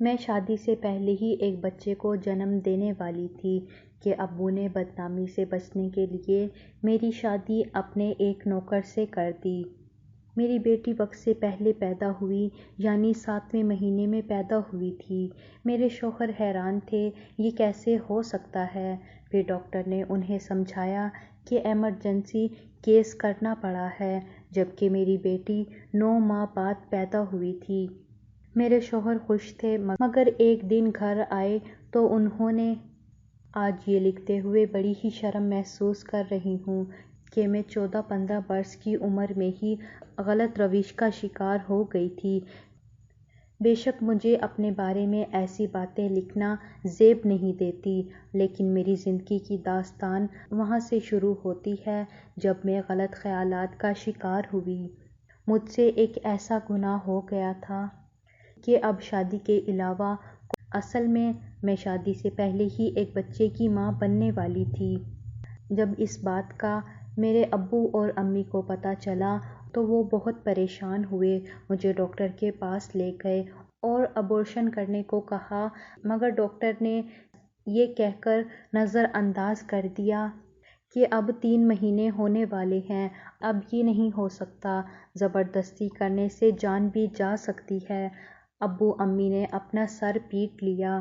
میں شادی سے پہلے ہی ایک بچے کو جنم دینے والی تھی کہ ابو نے بدنامی سے بچنے کے لیے میری شادی اپنے ایک نوکر سے کر دی۔ میری بیٹی وقت سے پہلے پیدا ہوئی، یعنی 7ویں مہینے میں پیدا ہوئی تھی۔ میرے شوہر حیران تھے، یہ کیسے ہو سکتا ہے؟ پھر ڈاکٹر نے انہیں سمجھایا کہ ایمرجنسی کیس کرنا پڑا ہے، جبکہ میری بیٹی 9 ماہ بعد پیدا ہوئی تھی۔ میرے شوہر خوش تھے، مگر ایک دن گھر آئے تو انہوں نے آج یہ لکھتے ہوئے بڑی ہی شرم محسوس کر رہی ہوں کہ میں 14-15 برس کی عمر میں ہی غلط روش کا شکار ہو گئی تھی۔ بے شک مجھے اپنے بارے میں ایسی باتیں لکھنا زیب نہیں دیتی، لیکن میری زندگی کی داستان وہاں سے شروع ہوتی ہے جب میں غلط خیالات کا شکار ہوئی۔ مجھ سے ایک ایسا گناہ ہو گیا تھا کہ اب شادی کے علاوہ اصل میں شادی سے پہلے ہی ایک بچے کی ماں بننے والی تھی۔ جب اس بات کا میرے ابو اور امی کو پتہ چلا تو وہ بہت پریشان ہوئے، مجھے ڈاکٹر کے پاس لے گئے اور ابورشن کرنے کو کہا، مگر ڈاکٹر نے یہ کہہ کر نظر انداز کر دیا کہ اب 3 مہینے ہونے والے ہیں، اب یہ نہیں ہو سکتا، زبردستی کرنے سے جان بھی جا سکتی ہے۔ ابو امی نے اپنا سر پیٹ لیا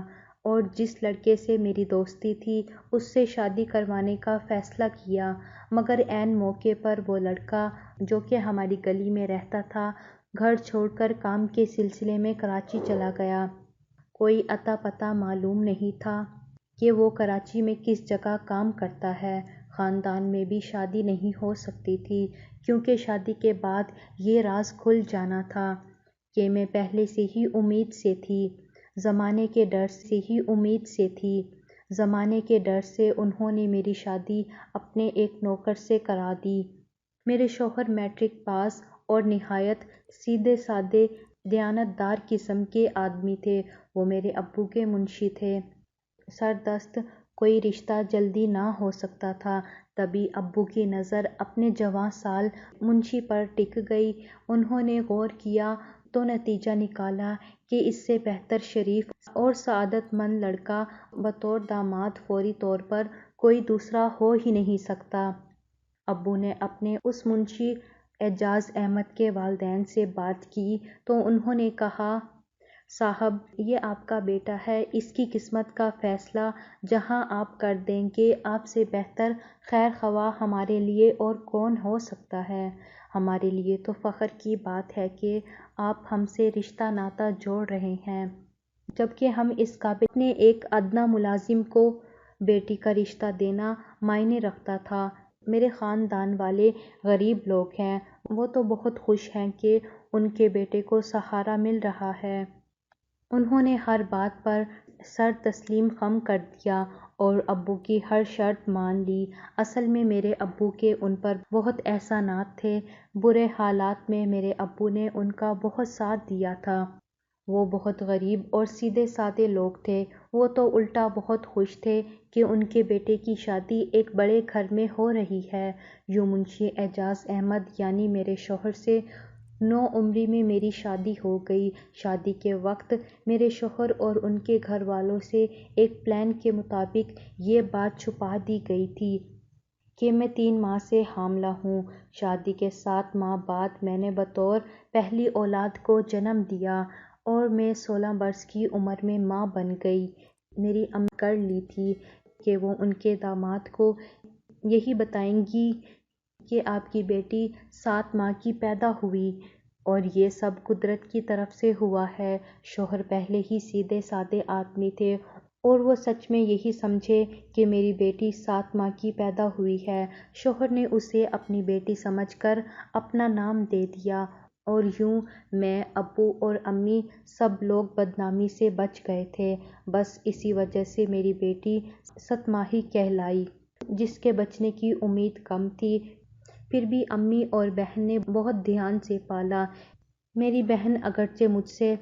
اور جس لڑکے سے میری دوستی تھی اس سے شادی کروانے کا فیصلہ کیا، مگر عین موقع پر وہ لڑکا جو کہ ہماری گلی میں رہتا تھا گھر چھوڑ کر کام کے سلسلے میں کراچی چلا گیا۔ کوئی اتا پتہ معلوم نہیں تھا کہ وہ کراچی میں کس جگہ کام کرتا ہے۔ خاندان میں بھی شادی نہیں ہو سکتی تھی کیونکہ شادی کے بعد یہ راز کھل جانا تھا کہ میں پہلے سے ہی امید سے تھی، زمانے کے ڈر سے ہی امید سے تھی۔ زمانے کے ڈر سے انہوں نے میری شادی اپنے ایک نوکر سے کرا دی۔ میرے شوہر میٹرک پاس اور نہایت سیدھے سادے دیانت دار قسم کے آدمی تھے۔ وہ میرے ابو کے منشی تھے۔ سردست کوئی رشتہ جلدی نہ ہو سکتا تھا، تبھی ابو کی نظر اپنے جوان سال منشی پر ٹک گئی۔ انہوں نے غور کیا تو نتیجہ نکالا کہ اس سے بہتر شریف اور سعادت مند لڑکا بطور داماد فوری طور پر کوئی دوسرا ہو ہی نہیں سکتا۔ ابو نے اپنے اس منشی اعجاز احمد کے والدین سے بات کی تو انہوں نے کہا، صاحب یہ آپ کا بیٹا ہے، اس کی قسمت کا فیصلہ جہاں آپ کر دیں گے آپ سے بہتر خیر خواہ ہمارے لیے اور کون ہو سکتا ہے۔ ہمارے لیے تو فخر کی بات ہے کہ آپ ہم سے رشتہ ناتا جوڑ رہے ہیں، جبکہ ہم اس قابل اپنے ایک ادنیٰ ملازم کو بیٹی کا رشتہ دینا معنے رکھتا تھا۔ میرے خاندان والے غریب لوگ ہیں، وہ تو بہت خوش ہیں کہ ان کے بیٹے کو سہارا مل رہا ہے۔ انہوں نے ہر بات پر سر تسلیم خم کر دیا اور ابو کی ہر شرط مان لی۔ اصل میں میرے ابو کے ان پر بہت احسانات تھے۔ برے حالات میں میرے ابو نے ان کا بہت ساتھ دیا تھا۔ وہ بہت غریب اور سیدھے سادے لوگ تھے، وہ تو الٹا بہت خوش تھے کہ ان کے بیٹے کی شادی ایک بڑے گھر میں ہو رہی ہے۔ یوں منشی اعجاز احمد یعنی میرے شوہر سے 9 عمری میں میری شادی ہو گئی۔ شادی کے وقت میرے شوہر اور ان کے گھر والوں سے ایک پلان کے مطابق یہ بات چھپا دی گئی تھی کہ میں 3 ماہ سے حاملہ ہوں۔ شادی کے 7 ماہ بعد میں نے بطور پہلی اولاد کو جنم دیا اور میں 16 برس کی عمر میں ماں بن گئی۔ میری امی کر لی تھی کہ وہ ان کے داماد کو یہی بتائیں گی کہ آپ کی بیٹی 7 ماہ کی پیدا ہوئی اور یہ سب قدرت کی طرف سے ہوا ہے۔ شوہر پہلے ہی سیدھے سادے آدمی تھے اور وہ سچ میں یہی سمجھے کہ میری بیٹی 7 ماہ کی پیدا ہوئی ہے۔ شوہر نے اسے اپنی بیٹی سمجھ کر اپنا نام دے دیا اور یوں میں، ابو اور امی سب لوگ بدنامی سے بچ گئے تھے۔ بس اسی وجہ سے میری بیٹی 7 ماہی کہلائی، جس کے بچنے کی امید کم تھی۔ پھر بھی امی اور بہن نے بہت دھیان سے پالا۔ میری بہن اگرچہ مجھ سے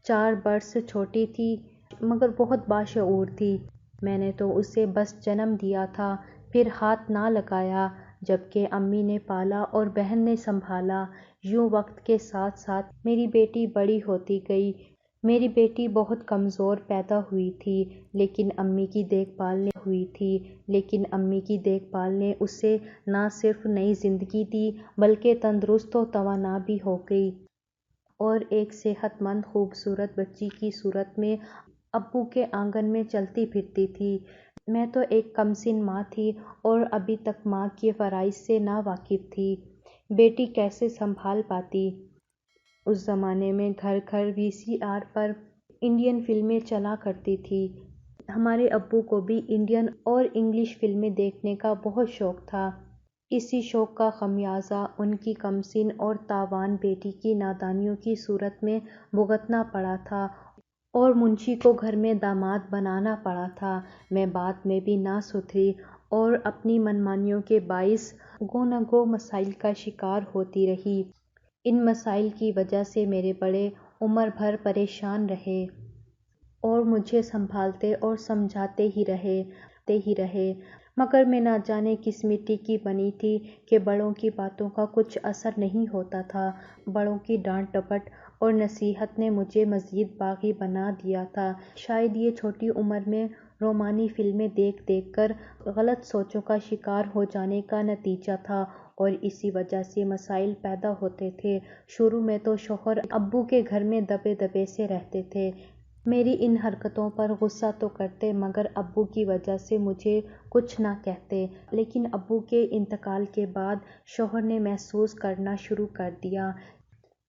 4 برس چھوٹی تھی مگر بہت باشعور تھی۔ میں نے تو اسے بس جنم دیا تھا، پھر ہاتھ نہ لگایا، جبکہ امی نے پالا اور بہن نے سنبھالا۔ یوں وقت کے ساتھ ساتھ میری بیٹی بڑی ہوتی گئی۔ میری بیٹی بہت کمزور پیدا ہوئی تھی، لیکن امی کی دیکھ بھال نے اسے نہ صرف نئی زندگی دی بلکہ تندرست و توانا بھی ہو گئی، اور ایک صحت مند خوبصورت بچی کی صورت میں ابو کے آنگن میں چلتی پھرتی تھی۔ میں تو ایک کمسن ماں تھی اور ابھی تک ماں کے فرائض سے نا واقف تھی۔ بیٹی کیسے سنبھال پاتی؟ اس زمانے میں گھر گھر VCR پر انڈین فلمیں چلا کرتی تھی۔ ہمارے ابو کو بھی انڈین اور انگلش فلمیں دیکھنے کا بہت شوق تھا۔ اسی شوق کا خمیازہ ان کی کمسن اور تاوان بیٹی کی نادانیوں کی صورت میں بھگتنا پڑا تھا، اور منشی کو گھر میں داماد بنانا پڑا تھا۔ میں بعد میں بھی نہ سدھری اور اپنی منمانیوں کے باعث گو نہ گو مسائل کا شکار ہوتی رہی۔ ان مسائل کی وجہ سے میرے بڑے عمر بھر پریشان رہے اور مجھے سنبھالتے اور سمجھاتے ہی رہے، مگر میں نہ جانے کس مٹی کی بنی تھی کہ بڑوں کی باتوں کا کچھ اثر نہیں ہوتا تھا۔ بڑوں کی ڈانٹ ڈپٹ اور نصیحت نے مجھے مزید باغی بنا دیا تھا۔ شاید یہ چھوٹی عمر میں رومانی فلمیں دیکھ دیکھ کر غلط سوچوں کا شکار ہو جانے کا نتیجہ تھا، اور اسی وجہ سے مسائل پیدا ہوتے تھے۔ شروع میں تو شوہر ابو کے گھر میں دبے دبے سے رہتے تھے۔ میری ان حرکتوں پر غصہ تو کرتے مگر ابو کی وجہ سے مجھے کچھ نہ کہتے۔ لیکن ابو کے انتقال کے بعد شوہر نے محسوس کرنا شروع کر دیا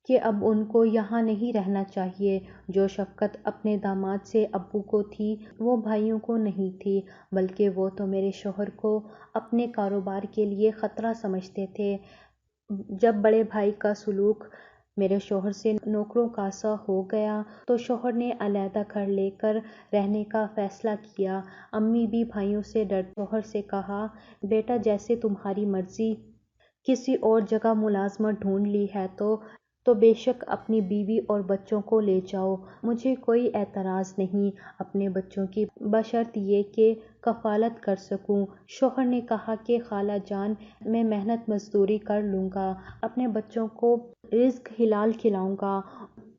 کہ اب ان کو یہاں نہیں رہنا چاہیے۔ جو شفقت اپنے داماد سے ابو کو تھی وہ بھائیوں کو نہیں تھی، بلکہ وہ تو میرے شوہر کو اپنے کاروبار کے لیے خطرہ سمجھتے تھے۔ جب بڑے بھائی کا سلوک میرے شوہر سے نوکروں کا سا ہو گیا تو شوہر نے علیحدہ گھر لے کر رہنے کا فیصلہ کیا۔ امی بھی بھائیوں سے ڈرتے شوہر سے کہا، بیٹا جیسے تمہاری مرضی، کسی اور جگہ ملازمت ڈھونڈ لی ہے تو بے شک اپنی بیوی اور بچوں کو لے جاؤ، مجھے کوئی اعتراض نہیں، اپنے بچوں کی بشرط یہ کہ کفالت کر سکوں۔ شوہر نے کہا کہ خالہ جان، میں محنت مزدوری کر لوں گا، اپنے بچوں کو رزق حلال کھلاؤں گا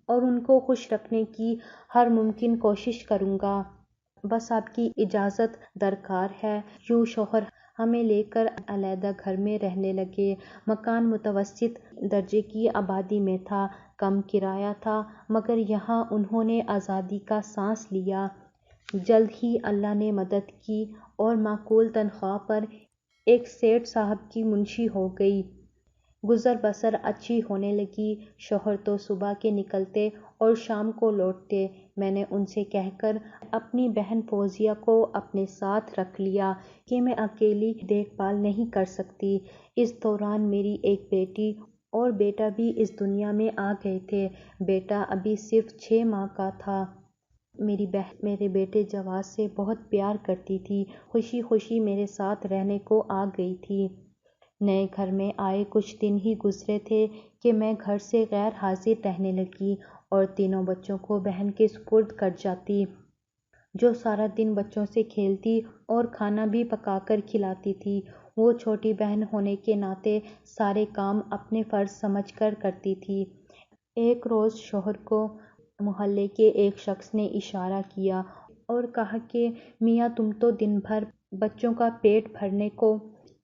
اور ان کو خوش رکھنے کی ہر ممکن کوشش کروں گا، بس آپ کی اجازت درکار ہے۔ یوں شوہر ہمیں لے کر علیحدہ گھر میں رہنے لگے۔ مکان متوسط درجے کی آبادی میں تھا، کم کرایہ تھا، مگر یہاں انہوں نے آزادی کا سانس لیا۔ جلد ہی اللہ نے مدد کی اور معقول تنخواہ پر ایک سیٹھ صاحب کی منشی ہو گئی۔ گزر بسر اچھی ہونے لگی۔ شوہر تو صبح کے نکلتے اور شام کو لوٹتے۔ میں نے ان سے کہہ کر اپنی بہن فوزیہ کو اپنے ساتھ رکھ لیا کہ میں اکیلی دیکھ بھال نہیں کر سکتی۔ اس دوران میری ایک بیٹی اور بیٹا بھی اس دنیا میں آ گئے تھے۔ بیٹا ابھی صرف 6 ماہ کا تھا۔ میری بہن میرے بیٹے جواز سے بہت پیار کرتی تھی، خوشی خوشی میرے ساتھ رہنے کو آ گئی تھی۔ نئے گھر میں آئے کچھ دن ہی گزرے تھے کہ میں گھر سے غیر حاضر رہنے لگی اور تینوں بچوں کو بہن کے سپرد کر جاتی، جو سارا دن بچوں سے کھیلتی اور کھانا بھی پکا کر کھلاتی تھی۔ وہ چھوٹی بہن ہونے کے ناطے سارے کام اپنے فرض سمجھ کر کرتی تھی۔ ایک روز شوہر کو محلے کے ایک شخص نے اشارہ کیا اور کہا کہ میاں تم تو دن بھر بچوں کا پیٹ بھرنے کو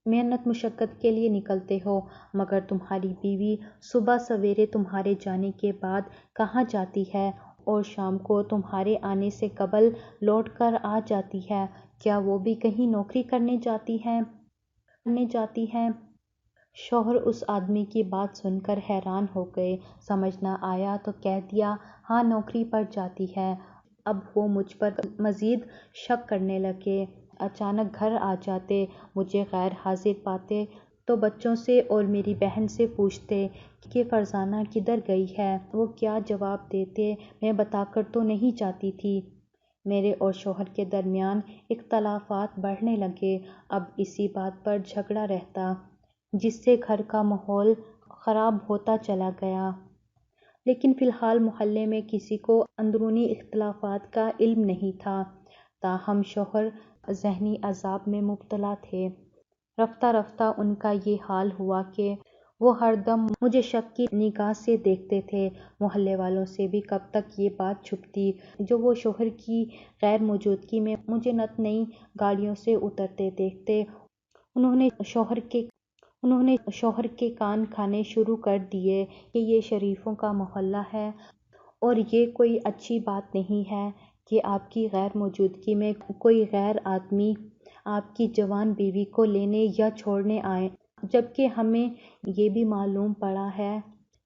محنت مشقت کے لیے نکلتے ہو، مگر تمہاری بیوی صبح سویرے تمہارے جانے کے بعد کہاں جاتی ہے اور شام کو تمہارے آنے سے قبل لوٹ کر آ جاتی ہے؟ کیا وہ بھی کہیں نوکری کرنے جاتی ہے؟ شوہر اس آدمی کی بات سن کر حیران ہو گئے، سمجھ نہ آیا تو کہہ دیا، ہاں نوکری پر جاتی ہے۔ اب وہ مجھ پر مزید شک کرنے لگے۔ اچانک گھر آ جاتے، مجھے غیر حاضر پاتے تو بچوں سے اور میری بہن سے پوچھتے کہ فرزانہ کدھر گئی ہے۔ وہ کیا جواب دیتے میں بتا کر تو نہیں جاتی تھی۔ میرے اور شوہر کے درمیان اختلافات بڑھنے لگے۔ اب اسی بات پر جھگڑا رہتا، جس سے گھر کا ماحول خراب ہوتا چلا گیا۔ لیکن فی الحال محلے میں کسی کو اندرونی اختلافات کا علم نہیں تھا، تاہم شوہر ذہنی عذاب میں مبتلا تھے۔ رفتہ رفتہ ان کا یہ حال ہوا کہ وہ ہر دم مجھے شک کی نگاہ سے دیکھتے تھے۔ محلے والوں سے بھی کب تک یہ بات چھپتی جو وہ شوہر کی غیر موجودگی میں مجھے نت نئی گاڑیوں سے اترتے دیکھتے۔ انہوں نے شوہر کے کان کھانے شروع کر دیے کہ یہ شریفوں کا محلہ ہے اور یہ کوئی اچھی بات نہیں ہے کہ آپ کی غیر موجودگی میں کوئی غیر آدمی آپ کی جوان بیوی کو لینے یا چھوڑنے آئے، جبکہ ہمیں یہ بھی معلوم پڑا ہے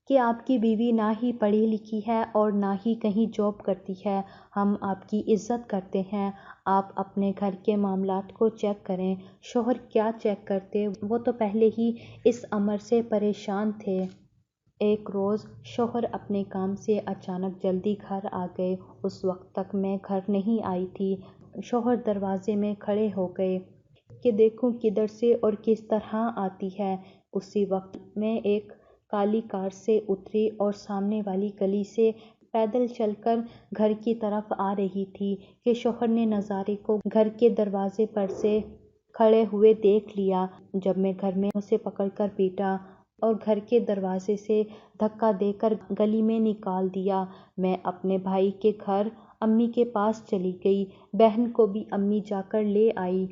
کہ آپ کی بیوی نہ ہی پڑھی لکھی ہے اور نہ ہی کہیں جاب کرتی ہے۔ ہم آپ کی عزت کرتے ہیں، آپ اپنے گھر کے معاملات کو چیک کریں۔ شوہر کیا چیک کرتے، وہ تو پہلے ہی اس امر سے پریشان تھے۔ ایک روز شوہر اپنے کام سے اچانک جلدی گھر آ گئے۔ اس وقت تک میں گھر نہیں آئی تھی۔ شوہر دروازے میں کھڑے ہو گئے کہ دیکھوں کدھر سے اور کس طرح آتی ہے۔ اسی وقت میں ایک کالی کار سے اتری اور سامنے والی گلی سے پیدل چل کر گھر کی طرف آ رہی تھی کہ شوہر نے نظارے کو گھر کے دروازے پر سے کھڑے ہوئے دیکھ لیا۔ جب میں گھر میں اسے پکڑ کر پیٹا اور گھر کے دروازے سے دھکا دے کر گلی میں نکال دیا۔ میں اپنے بھائی کے گھر امی کے پاس چلی گئی، بہن کو بھی امی جا کر لے آئی۔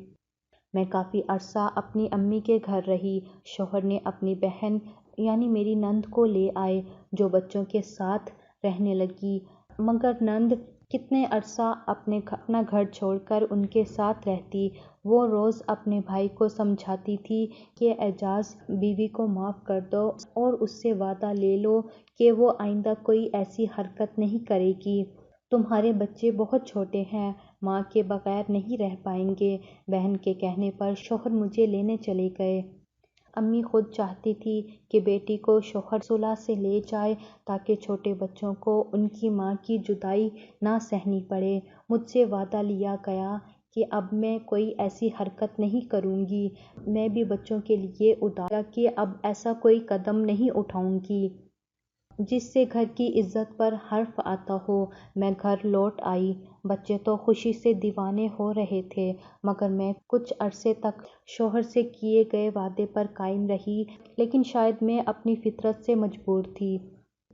میں کافی عرصہ اپنی امی کے گھر رہی۔ شوہر نے اپنی بہن یعنی میری نند کو لے آئے جو بچوں کے ساتھ رہنے لگی، مگر نند کتنے عرصہ اپنا گھر چھوڑ کر ان کے ساتھ رہتی۔ وہ روز اپنے بھائی کو سمجھاتی تھی کہ اعجاز بیوی کو معاف کر دو اور اس سے وعدہ لے لو کہ وہ آئندہ کوئی ایسی حرکت نہیں کرے گی۔ تمہارے بچے بہت چھوٹے ہیں، ماں کے بغیر نہیں رہ پائیں گے۔ بہن کے کہنے پر شوہر مجھے لینے چلے گئے۔ امی خود چاہتی تھی کہ بیٹی کو شوہر صلح سے لے جائے تاکہ چھوٹے بچوں کو ان کی ماں کی جدائی نہ سہنی پڑے۔ مجھ سے وعدہ لیا گیا کہ اب میں کوئی ایسی حرکت نہیں کروں گی۔ میں بھی بچوں کے لیے اداس کہ اب ایسا کوئی قدم نہیں اٹھاؤں گی جس سے گھر کی عزت پر حرف آتا ہو۔ میں گھر لوٹ آئی۔ بچے تو خوشی سے دیوانے ہو رہے تھے، مگر میں کچھ عرصے تک شوہر سے کیے گئے وعدے پر قائم رہی، لیکن شاید میں اپنی فطرت سے مجبور تھی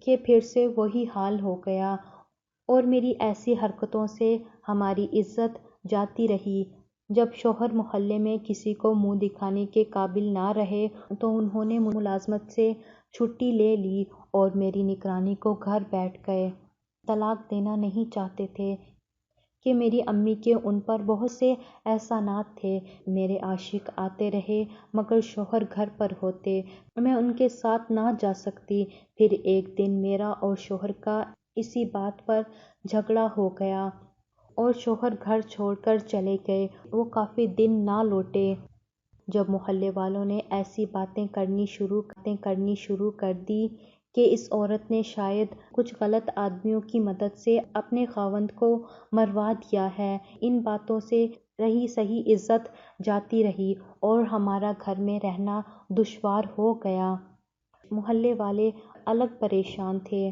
کہ پھر سے وہی حال ہو گیا اور میری ایسی حرکتوں سے ہماری عزت جاتی رہی۔ جب شوہر محلے میں کسی کو منہ دکھانے کے قابل نہ رہے تو انہوں نے ملازمت سے چھٹی لے لی اور میری نگرانی کو گھر بیٹھ گئے۔ طلاق دینا نہیں چاہتے تھے کہ میری امی کے ان پر بہت سے احسانات تھے۔ میرے عاشق آتے رہے مگر شوہر گھر پر ہوتے، میں ان کے ساتھ نہ جا سکتی۔ پھر ایک دن میرا اور شوہر کا اسی بات پر جھگڑا ہو گیا اور شوہر گھر چھوڑ کر چلے گئے۔ وہ کافی دن نہ لوٹے۔ جب محلے والوں نے ایسی باتیں کرنی شروع کر دی کہ اس عورت نے شاید کچھ غلط آدمیوں کی مدد سے اپنے خاوند کو مروا دیا ہے، ان باتوں سے رہی سہی عزت جاتی رہی اور ہمارا گھر میں رہنا دشوار ہو گیا۔ محلے والے الگ پریشان تھے۔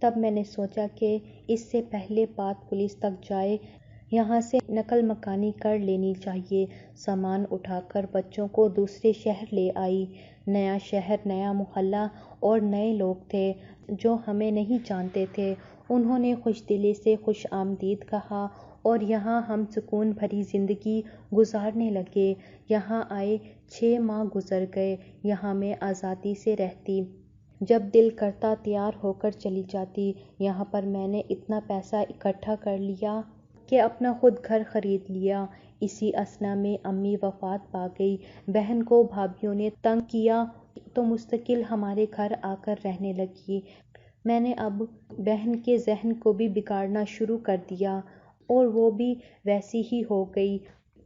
تب میں نے سوچا کہ اس سے پہلے بات پولیس تک جائے یہاں سے نقل مکانی کر لینی چاہیے۔ سامان اٹھا کر بچوں کو دوسرے شہر لے آئی۔ نیا شہر، نیا محلہ اور نئے لوگ تھے جو ہمیں نہیں جانتے تھے۔ انہوں نے خوش دلی سے خوش آمدید کہا اور یہاں ہم سکون بھری زندگی گزارنے لگے۔ یہاں آئے 6 ماہ گزر گئے۔ یہاں میں آزادی سے رہتی، جب دل کرتا تیار ہو کر چلی جاتی۔ یہاں پر میں نے اتنا پیسہ اکٹھا کر لیا کہ اپنا خود گھر خرید لیا۔ اسی اثنا میں امی وفات پا گئی۔ بہن کو بھابھیوں نے تنگ کیا تو مستقل ہمارے گھر آ کر رہنے لگی۔ میں نے اب بہن کے ذہن کو بھی بگاڑنا شروع کر دیا اور وہ بھی ویسی ہی ہو گئی۔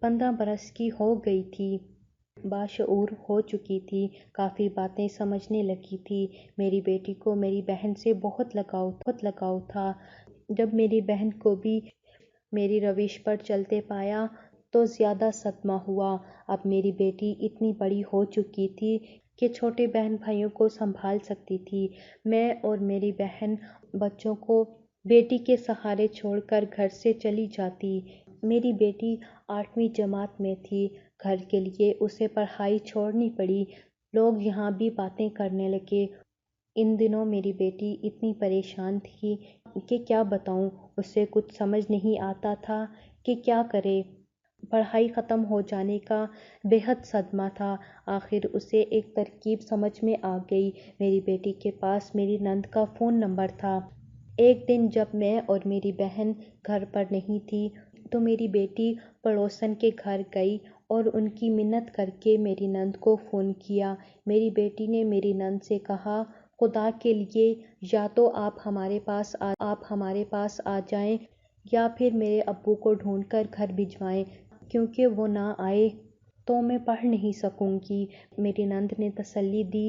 15 برس کی ہو گئی تھی، باشعور ہو چکی تھی، کافی باتیں سمجھنے لگی تھی۔ میری بیٹی کو میری بہن سے بہت لگاؤ تھا۔ جب میری بہن کو بھی میری روش پر چلتے پایا تو زیادہ صدمہ ہوا۔ اب میری بیٹی اتنی بڑی ہو چکی تھی کہ چھوٹے بہن بھائیوں کو سنبھال سکتی تھی۔ میں اور میری بہن بچوں کو بیٹی کے سہارے چھوڑ کر گھر سے چلی جاتی۔ میری بیٹی 8ویں جماعت میں تھی۔ گھر کے لیے اسے پڑھائی چھوڑنی پڑی۔ لوگ یہاں بھی باتیں کرنے لگے۔ ان دنوں میری بیٹی اتنی پریشان تھی کہ کیا بتاؤں، اسے کچھ سمجھ نہیں آتا تھا کہ کیا کرے۔ پڑھائی ختم ہو جانے کا بے حد صدمہ تھا۔ آخر اسے ایک ترکیب سمجھ میں آ گئی۔ میری بیٹی کے پاس میری نند کا فون نمبر تھا۔ ایک دن جب میں اور میری بہن گھر پر نہیں تھی تو میری بیٹی پڑوسن کے گھر گئی اور ان کی منت کر کے میری نند کو فون کیا۔ میری بیٹی نے میری نند سے کہا، خدا کے لیے یا تو آپ ہمارے پاس آ جائیں یا پھر میرے ابو کو ڈھونڈ کر گھر بھجوائیں، کیونکہ وہ نہ آئے تو میں پڑھ نہیں سکوں گی۔ میری نند نے تسلی دی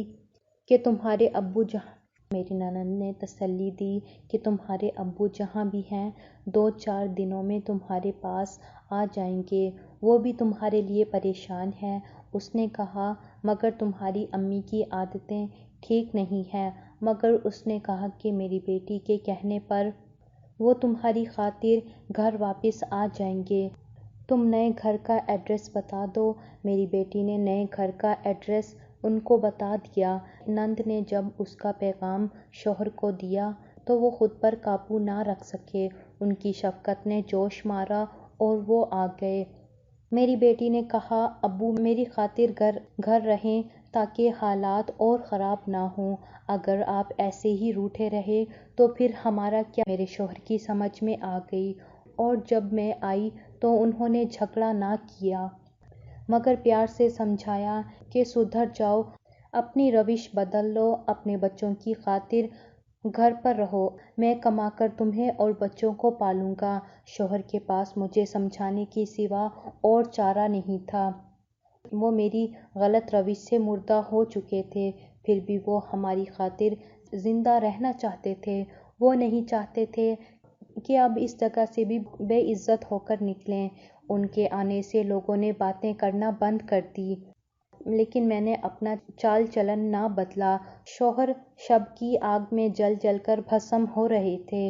کہ تمہارے ابو جہاں بھی ہیں 2-4 دنوں میں تمہارے پاس آ جائیں گے، وہ بھی تمہارے لیے پریشان ہیں۔ اس نے کہا، مگر تمہاری امی کی عادتیں ٹھیک نہیں ہیں۔ مگر اس نے کہا کہ میری بیٹی کے کہنے پر وہ تمہاری خاطر گھر واپس آ جائیں گے، تم نئے گھر کا ایڈریس بتا دو۔ میری بیٹی نے نئے گھر کا ایڈریس ان کو بتا دیا۔ نند نے جب اس کا پیغام شوہر کو دیا تو وہ خود پر قابو نہ رکھ سکے، ان کی شفقت نے جوش مارا اور وہ آ گئے۔ میری بیٹی نے کہا، ابو میری خاطر گھر رہیں تاکہ حالات اور خراب نہ ہوں۔ اگر آپ ایسے ہی روٹھے رہے تو پھر ہمارا کیا؟ میرے شوہر کی سمجھ میں آ گئی اور جب میں آئی تو انہوں نے جھگڑا نہ کیا مگر پیار سے سمجھایا کہ سدھر جاؤ، اپنی روش بدل لو، اپنے بچوں کی خاطر گھر پر رہو، میں کما کر تمہیں اور بچوں کو پالوں گا۔ شوہر کے پاس مجھے سمجھانے کے سوا اور چارہ نہیں تھا۔ وہ میری غلط روش سے مردہ ہو چکے تھے، پھر بھی وہ ہماری خاطر زندہ رہنا چاہتے تھے۔ وہ نہیں چاہتے تھے کہ اب اس جگہ سے بھی بے عزت ہو کر نکلیں۔ ان کے آنے سے لوگوں نے باتیں کرنا بند کر دی، لیکن میں نے اپنا چال چلن نہ بدلا۔ شوہر شب کی آگ میں جل جل کر بھسم ہو رہے تھے،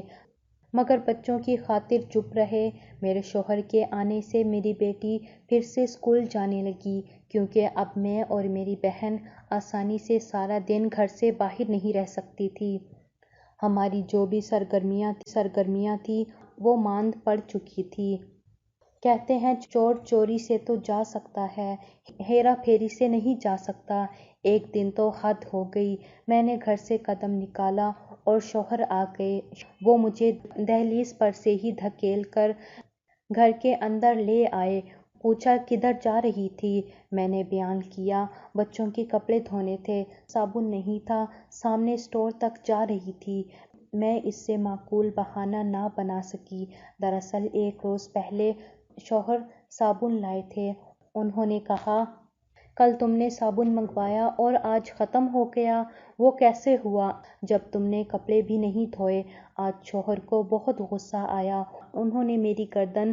مگر بچوں کی خاطر چپ رہے۔ میرے شوہر کے آنے سے میری بیٹی پھر سے اسکول جانے لگی، کیونکہ اب میں اور میری بہن آسانی سے سارا دن گھر سے باہر نہیں رہ سکتی تھی۔ ہماری جو بھی سرگرمیاں تھیں وہ ماند پڑ چکی تھی۔ کہتے ہیں چور چوری سے تو جا سکتا ہے، ہیرا پھیری سے نہیں جا سکتا۔ ایک دن تو حد ہو گئی، میں نے گھر سے قدم نکالا اور شوہر آ گئے۔ وہ مجھے دہلیز پر سے ہی دھکیل کر گھر کے اندر لے آئے۔ پوچھا کدھر جا رہی تھی؟ میں نے بیان کیا، بچوں کے کپڑے دھونے تھے، صابن نہیں تھا، سامنے اسٹور تک جا رہی تھی۔ میں اس سے معقول بہانہ نہ بنا سکی۔ دراصل ایک روز پہلے شوہر صابن لائے تھے۔ انہوں نے کہا، کل تم نے صابن منگوایا اور آج ختم ہو گیا، وہ کیسے ہوا جب تم نے کپڑے بھی نہیں دھوئے؟ آج شوہر کو بہت غصہ آیا۔ انہوں نے میری گردن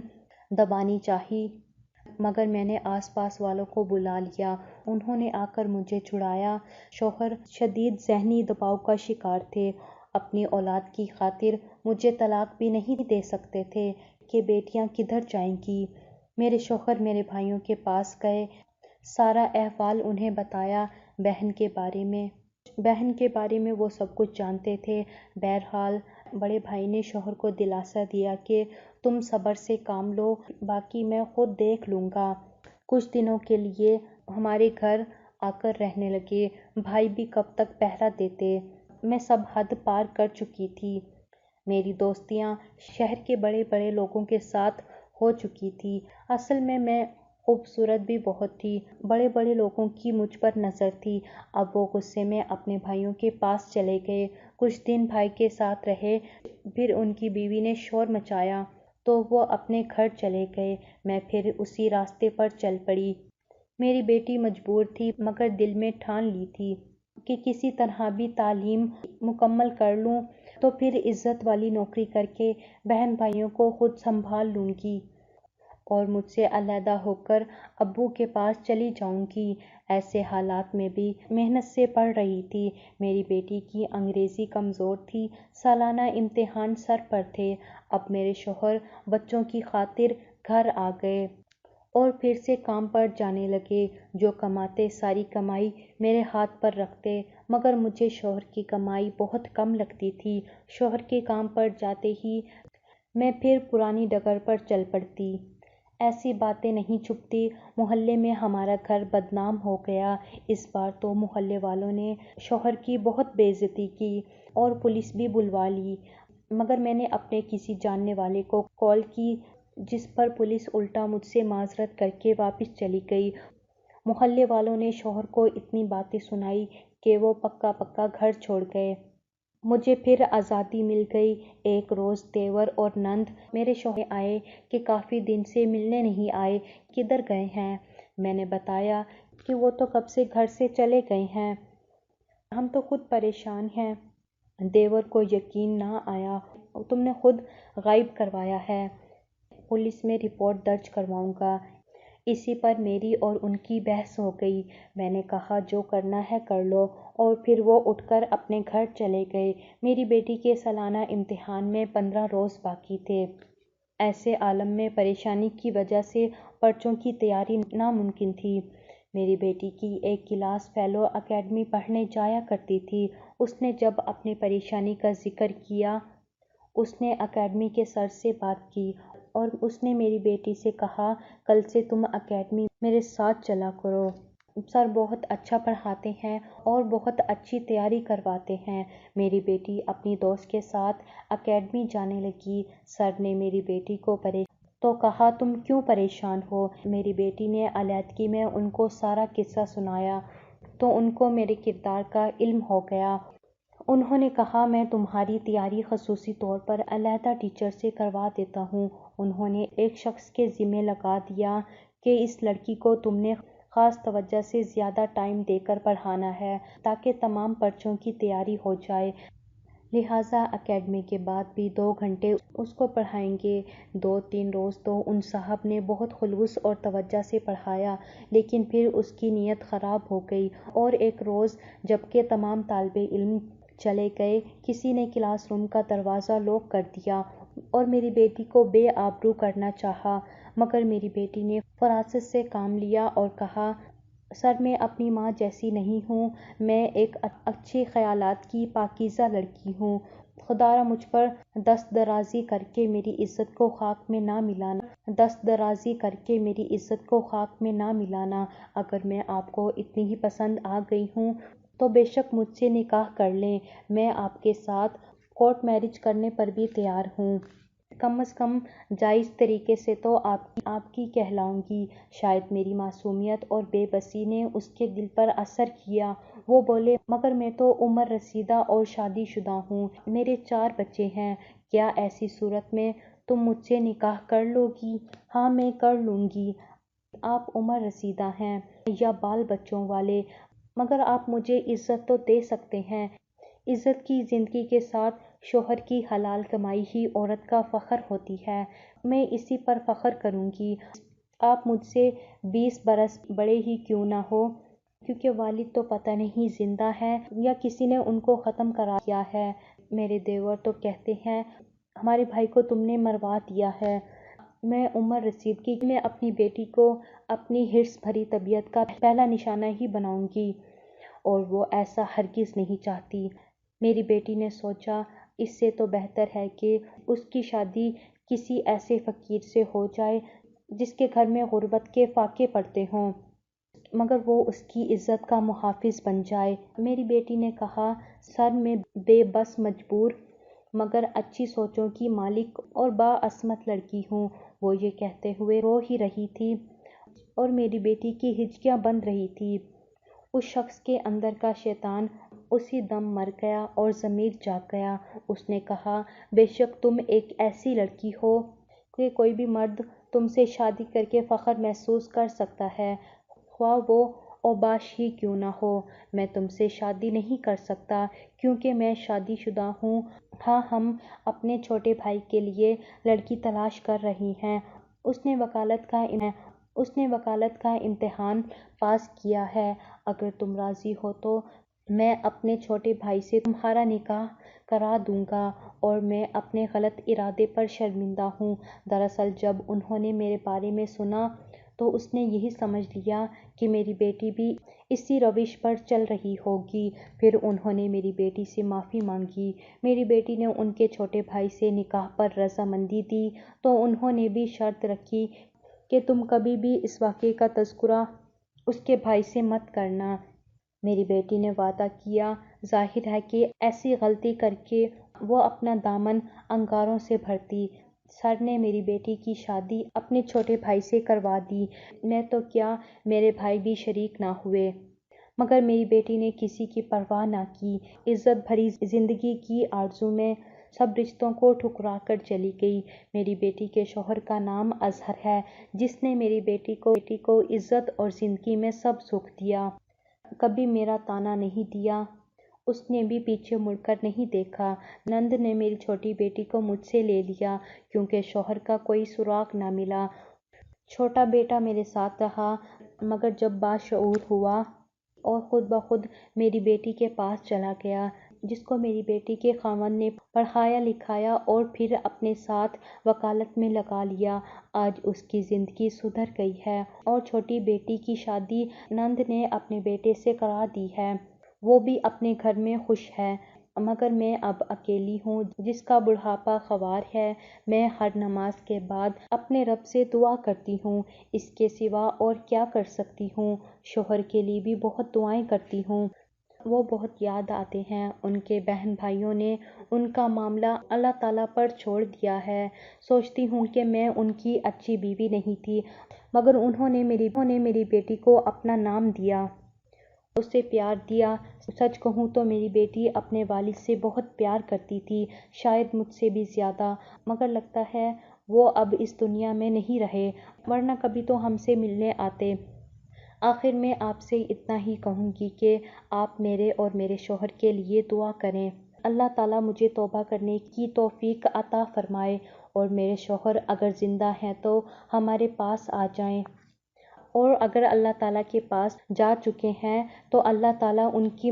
دبانی چاہی، مگر میں نے آس پاس والوں کو بلا لیا، انہوں نے آ کر مجھے چھڑایا۔ شوہر شدید ذہنی دباؤ کا شکار تھے، اپنی اولاد کی خاطر مجھے طلاق بھی نہیں دے سکتے تھے کہ بیٹیاں کدھر جائیں گی۔ میرے شوہر میرے بھائیوں کے پاس گئے، سارا احوال انہیں بتایا۔ بہن کے بارے میں وہ سب کچھ جانتے تھے۔ بہرحال بڑے بھائی نے شوہر کو دلاسا دیا کہ تم صبر سے کام لو، باقی میں خود دیکھ لوں گا۔ کچھ دنوں کے لیے ہمارے گھر آ کر رہنے لگے۔ بھائی بھی کب تک پہرا دیتے، میں سب حد پار کر چکی تھی۔ میری دوستیاں شہر کے بڑے بڑے لوگوں کے ساتھ ہو چکی تھی۔ اصل میں خوبصورت بھی بہت تھی، بڑے بڑے لوگوں کی مجھ پر نظر تھی۔ اب وہ غصے میں اپنے بھائیوں کے پاس چلے گئے، کچھ دن بھائی کے ساتھ رہے، پھر ان کی بیوی نے شور مچایا تو وہ اپنے گھر چلے گئے۔ میں پھر اسی راستے پر چل پڑی۔ میری بیٹی مجبور تھی، مگر دل میں ٹھان لی تھی کہ کسی طرح بھی تعلیم مکمل کر لوں تو پھر عزت والی نوکری کر کے بہن بھائیوں کو خود سنبھال لوں گی اور مجھ سے علیحدہ ہو کر ابو کے پاس چلی جاؤں گی۔ ایسے حالات میں بھی محنت سے پڑھ رہی تھی۔ میری بیٹی کی انگریزی کمزور تھی، سالانہ امتحان سر پر تھے۔ اب میرے شوہر بچوں کی خاطر گھر آ گئے اور پھر سے کام پر جانے لگے۔ جو کماتے ساری کمائی میرے ہاتھ پر رکھتے، مگر مجھے شوہر کی کمائی بہت کم لگتی تھی۔ شوہر کے کام پر جاتے ہی میں پھر پرانی ڈگر پر چل پڑتی۔ ایسی باتیں نہیں چھپتی، محلے میں ہمارا گھر بدنام ہو گیا۔ اس بار تو محلے والوں نے شوہر کی بہت بے عزتی کی اور پولیس بھی بلوا لی، مگر میں نے اپنے کسی جاننے والے کو کال کی، جس پر پولیس الٹا مجھ سے معذرت کر کے واپس چلی گئی۔ محلے والوں نے شوہر کو اتنی باتیں سنائی کہ وہ پکا پکا گھر چھوڑ گئے۔ مجھے پھر آزادی مل گئی۔ ایک روز دیور اور نند میرے شوہر آئے کہ کافی دن سے ملنے نہیں آئے، کدھر گئے ہیں؟ میں نے بتایا کہ وہ تو کب سے گھر سے چلے گئے ہیں، ہم تو خود پریشان ہیں۔ دیور کو یقین نہ آیا، تم نے خود غائب کروایا ہے، پولیس میں رپورٹ درج کرواؤں گا۔ اسی پر میری اور ان کی بحث ہو گئی۔ میں نے کہا جو کرنا ہے کر لو، اور پھر وہ اٹھ کر اپنے گھر چلے گئے۔ میری بیٹی کے سالانہ امتحان میں 15 روز باقی تھے۔ ایسے عالم میں پریشانی کی وجہ سے پرچوں کی تیاری ناممکن تھی۔ میری بیٹی کی ایک کلاس فیلو اکیڈمی پڑھنے جایا کرتی تھی۔ اس نے جب اپنی پریشانی کا ذکر کیا، اس نے اکیڈمی کے سر سے بات کی اور اس نے میری بیٹی سے کہا کل سے تم اکیڈمی میرے ساتھ چلا کرو، سر بہت اچھا پڑھاتے ہیں اور بہت اچھی تیاری کرواتے ہیں۔ میری بیٹی اپنی دوست کے ساتھ اکیڈمی جانے لگی۔ سر نے میری بیٹی کو تو کہا تم کیوں پریشان ہو؟ میری بیٹی نے علیحدگی میں ان کو سارا قصہ سنایا تو ان کو میرے کردار کا علم ہو گیا۔ انہوں نے کہا میں تمہاری تیاری خصوصی طور پر علیحدہ ٹیچر سے کروا دیتا ہوں۔ انہوں نے ایک شخص کے ذمہ لگا دیا کہ اس لڑکی کو تم نے خاص توجہ سے زیادہ ٹائم دے کر پڑھانا ہے تاکہ تمام پرچوں کی تیاری ہو جائے، لہٰذا اکیڈمی کے بعد بھی 2 گھنٹے اس کو پڑھائیں گے۔ 2-3 روز تو ان صاحب نے بہت خلوص اور توجہ سے پڑھایا، لیکن پھر اس کی نیت خراب ہو گئی اور ایک روز جبکہ تمام طالب علم چلے گئے، کسی نے کلاس روم کا دروازہ لاک کر دیا اور میری بیٹی کو بے آبرو کرنا چاہا، مگر میری بیٹی نے فراست سے کام لیا اور کہا سر میں اپنی ماں جیسی نہیں ہوں، میں ایک اچھے خیالات کی پاکیزہ لڑکی ہوں، خدا را مجھ پر دست درازی کر کے میری عزت کو خاک میں نہ ملانا، دست درازی کر کے میری عزت کو خاک میں نہ ملانا۔ اگر میں آپ کو اتنی ہی پسند آ گئی ہوں تو بے شک مجھ سے نکاح کر لیں، میں آپ کے ساتھ کورٹ میرج کرنے پر بھی تیار ہوں، کم از کم جائز طریقے سے تو آپ کی کہلاؤں گی۔ شاید میری معصومیت اور بے بسی نے اس کے دل پر اثر کیا، وہ بولے مگر میں تو عمر رسیدہ اور شادی شدہ ہوں، میرے 4 بچے ہیں، کیا ایسی صورت میں تم مجھ سے نکاح کر لو گی؟ ہاں میں کر لوں گی، آپ عمر رسیدہ ہیں یا بال بچوں والے، مگر آپ مجھے عزت تو دے سکتے ہیں۔ عزت کی زندگی کے ساتھ شوہر کی حلال کمائی ہی عورت کا فخر ہوتی ہے، میں اسی پر فخر کروں گی، آپ مجھ سے 20 برس بڑے ہی کیوں نہ ہو، کیونکہ والد تو پتہ نہیں زندہ ہیں یا کسی نے ان کو ختم کرا دیا ہے۔ میرے دیور تو کہتے ہیں ہمارے بھائی کو تم نے مروا دیا ہے۔ میں عمر رسیدگی میں اپنی بیٹی کو اپنی حرص بھری طبیعت کا پہلا نشانہ ہی بناؤں گی، اور وہ ایسا ہرگز نہیں چاہتی۔ میری بیٹی نے سوچا اس سے تو بہتر ہے کہ اس کی شادی کسی ایسے فقیر سے ہو جائے جس کے گھر میں غربت کے فاقے پڑتے ہوں، مگر وہ اس کی عزت کا محافظ بن جائے۔ میری بیٹی نے کہا سر میں بے بس مجبور مگر اچھی سوچوں کی مالک اور باعصمت لڑکی ہوں۔ وہ یہ کہتے ہوئے رو ہی رہی تھی اور میری بیٹی کی ہچکیاں بند رہی تھی۔ اس شخص کے اندر کا شیطان اسی دم مر گیا اور ضمیر جاگ گیا۔ اس نے کہا بے شک تم ایک ایسی لڑکی ہو کہ کوئی بھی مرد تم سے شادی کر کے فخر محسوس کر سکتا ہے، خواہ وہ اوباش ہی کیوں نہ ہو۔ میں تم سے شادی نہیں کر سکتا کیونکہ میں شادی شدہ ہوں۔ ہاں ہم اپنے چھوٹے بھائی کے لیے لڑکی تلاش کر رہے ہیں، اس نے وکالت کا امتحان پاس کیا ہے، اگر تم راضی ہو تو میں اپنے چھوٹے بھائی سے تمہارا نکاح کرا دوں گا، اور میں اپنے غلط ارادے پر شرمندہ ہوں۔ دراصل جب انہوں نے میرے بارے میں سنا تو اس نے یہی سمجھ لیا کہ میری بیٹی بھی اسی روش پر چل رہی ہوگی۔ پھر انہوں نے میری بیٹی سے معافی مانگی۔ میری بیٹی نے ان کے چھوٹے بھائی سے نکاح پر رضامندی دی تو انہوں نے بھی شرط رکھی کہ تم کبھی بھی اس واقعے کا تذکرہ اس کے بھائی سے مت کرنا۔ میری بیٹی نے وعدہ کیا۔ ظاہر ہے کہ ایسی غلطی کر کے وہ اپنا دامن انگاروں سے بھرتی۔ سر نے میری بیٹی کی شادی اپنے چھوٹے بھائی سے کروا دی۔ میں تو کیا، میرے بھائی بھی شریک نہ ہوئے۔ مگر میری بیٹی نے کسی کی پرواہ نہ کی۔ عزت بھری زندگی کی آرزو میں سب رشتوں کو ٹھکرا کر چلی گئی۔ میری بیٹی کے شوہر کا نام اظہر ہے، جس نے میری بیٹی کو عزت اور زندگی میں سب سکھ دیا۔ کبھی میرا طعنہ نہیں دیا، اس نے بھی پیچھے مڑ کر نہیں دیکھا۔ نند نے میری چھوٹی بیٹی کو مجھ سے لے لیا کیونکہ شوہر کا کوئی سراغ نہ ملا۔ چھوٹا بیٹا میرے ساتھ رہا، مگر جب باشعور ہوا اور خود بخود میری بیٹی کے پاس چلا گیا، جس کو میری بیٹی کے خاوند نے پڑھایا لکھایا اور پھر اپنے ساتھ وکالت میں لگا لیا، آج اس کی زندگی سدھر گئی ہے اور چھوٹی بیٹی کی شادی نند نے اپنے بیٹے سے کرا دی ہے۔ وہ بھی اپنے گھر میں خوش ہے، مگر میں اب اکیلی ہوں جس کا بڑھاپا خوار ہے۔ میں ہر نماز کے بعد اپنے رب سے دعا کرتی ہوں، اس کے سوا اور کیا کر سکتی ہوں۔ شوہر کے لیے بھی بہت دعائیں کرتی ہوں۔ وہ بہت یاد آتے ہیں۔ ان کے بہن بھائیوں نے ان کا معاملہ اللہ تعالیٰ پر چھوڑ دیا ہے۔ سوچتی ہوں کہ میں ان کی اچھی بیوی نہیں تھی، مگر انہوں نے میری بیٹی کو اپنا نام دیا، اسے پیار دیا۔ سچ کہوں تو میری بیٹی اپنے والد سے بہت پیار کرتی تھی، شاید مجھ سے بھی زیادہ، مگر لگتا ہے وہ اب اس دنیا میں نہیں رہے، ورنہ کبھی تو ہم سے ملنے آتے۔ آخر میں آپ سے اتنا ہی کہوں گی کہ آپ میرے اور میرے شوہر کے لیے دعا کریں۔ اللہ تعالیٰ مجھے توبہ کرنے کی توفیق عطا فرمائے اور میرے شوہر اگر زندہ ہیں تو ہمارے پاس آ جائیں، اور اگر اللہ تعالیٰ کے پاس جا چکے ہیں تو اللہ تعالیٰ ان کی